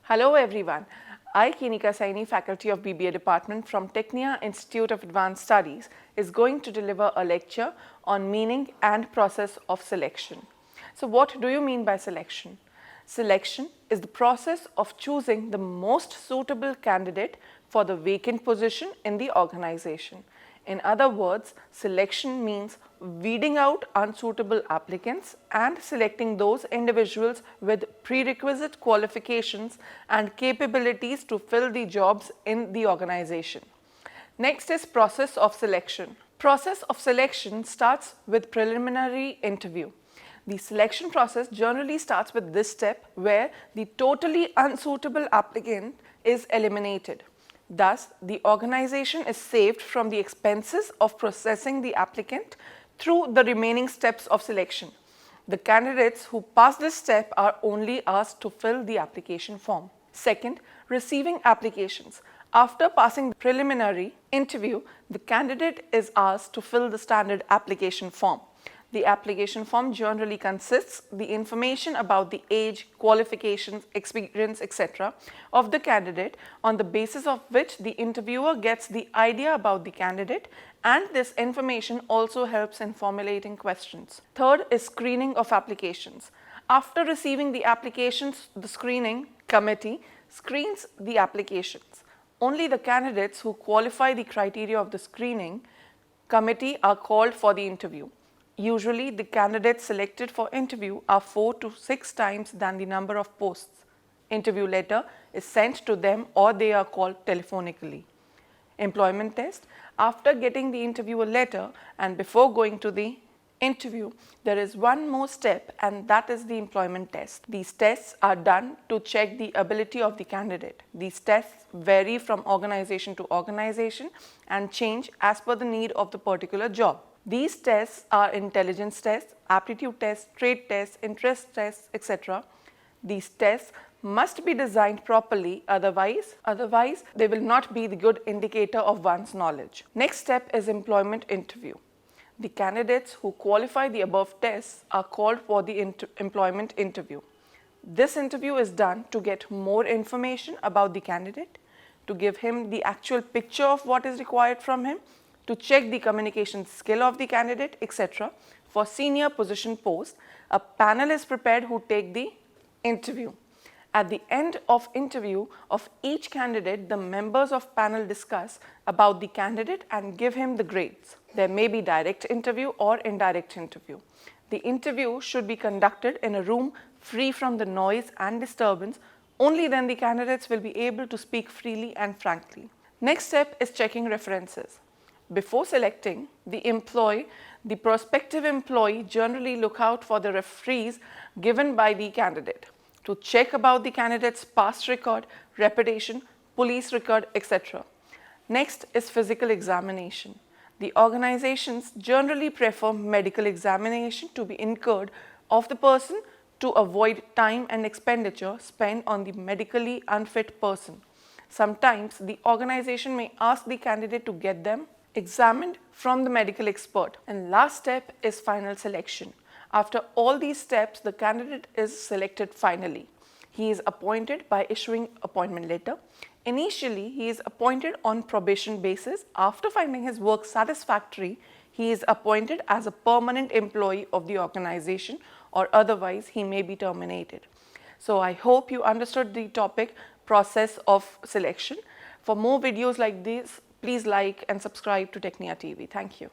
Hello everyone. I, Keenika Saini, faculty of BBA department from Tecnia Institute of Advanced Studies, is going to deliver a lecture on meaning and process of selection. So what do you mean by selection? Selection is the process of choosing the most suitable candidate for the vacant position in the organization. In other words, selection means weeding out unsuitable applicants and selecting those individuals with prerequisite qualifications and capabilities to fill the jobs in the organization. Next is process of selection. Process of selection starts with preliminary interview. The selection process generally starts with this step where the totally unsuitable applicant is eliminated. Thus, the organization is saved from the expenses of processing the applicant through the remaining steps of selection. The candidates who pass this step are only asked to fill the application form. Second, receiving applications. After passing the preliminary interview, the candidate is asked to fill the standard application form. The application form generally consists the information about the age, qualifications, experience, etc. of the candidate, on the basis of which the interviewer gets the idea about the candidate, and this information also helps in formulating questions. Third is screening of applications. After receiving the applications, the screening committee screens the applications. Only the candidates who qualify the criteria of the screening committee are called for the interview. Usually, the candidates selected for interview are 4 to 6 times than the number of posts. Interview letter is sent to them or they are called telephonically. Employment test. After getting the interviewer letter and before going to the interview, there is one more step, and that is the employment test. These tests are done to check the ability of the candidate. These tests vary from organization to organization and change as per the need of the particular job. These tests are intelligence tests, aptitude tests, trait tests, interest tests, etc. These tests must be designed properly, otherwise they will not be the good indicator of one's knowledge. Next step is employment interview. The candidates who qualify the above tests are called for the employment interview. This interview is done to get more information about the candidate, to give him the actual picture of what is required from him, to check the communication skill of the candidate, etc. For senior position post, a panel is prepared who take the interview. At the end of interview of each candidate, the members of panel discuss about the candidate and give him the grades. There may be direct interview or indirect interview. The interview should be conducted in a room free from the noise and disturbance. Only then the candidates will be able to speak freely and frankly. Next step is checking references. Before selecting the prospective employee generally look out for the referees given by the candidate to check about the candidate's past record, reputation, police record, etc. Next is physical examination. The organizations generally prefer medical examination to be incurred of the person to avoid time and expenditure spent on the medically unfit person. Sometimes the organization may ask the candidate to get them examined from the medical expert. And last step is final selection. After all these steps, the candidate is selected finally. He is appointed by issuing appointment letter. Initially, he is appointed on probation basis. After finding his work satisfactory, he is appointed as a permanent employee of the organization, or otherwise he may be terminated. So I hope you understood the topic process of selection. For more videos like this, please like and subscribe to Tecnia TV. Thank you.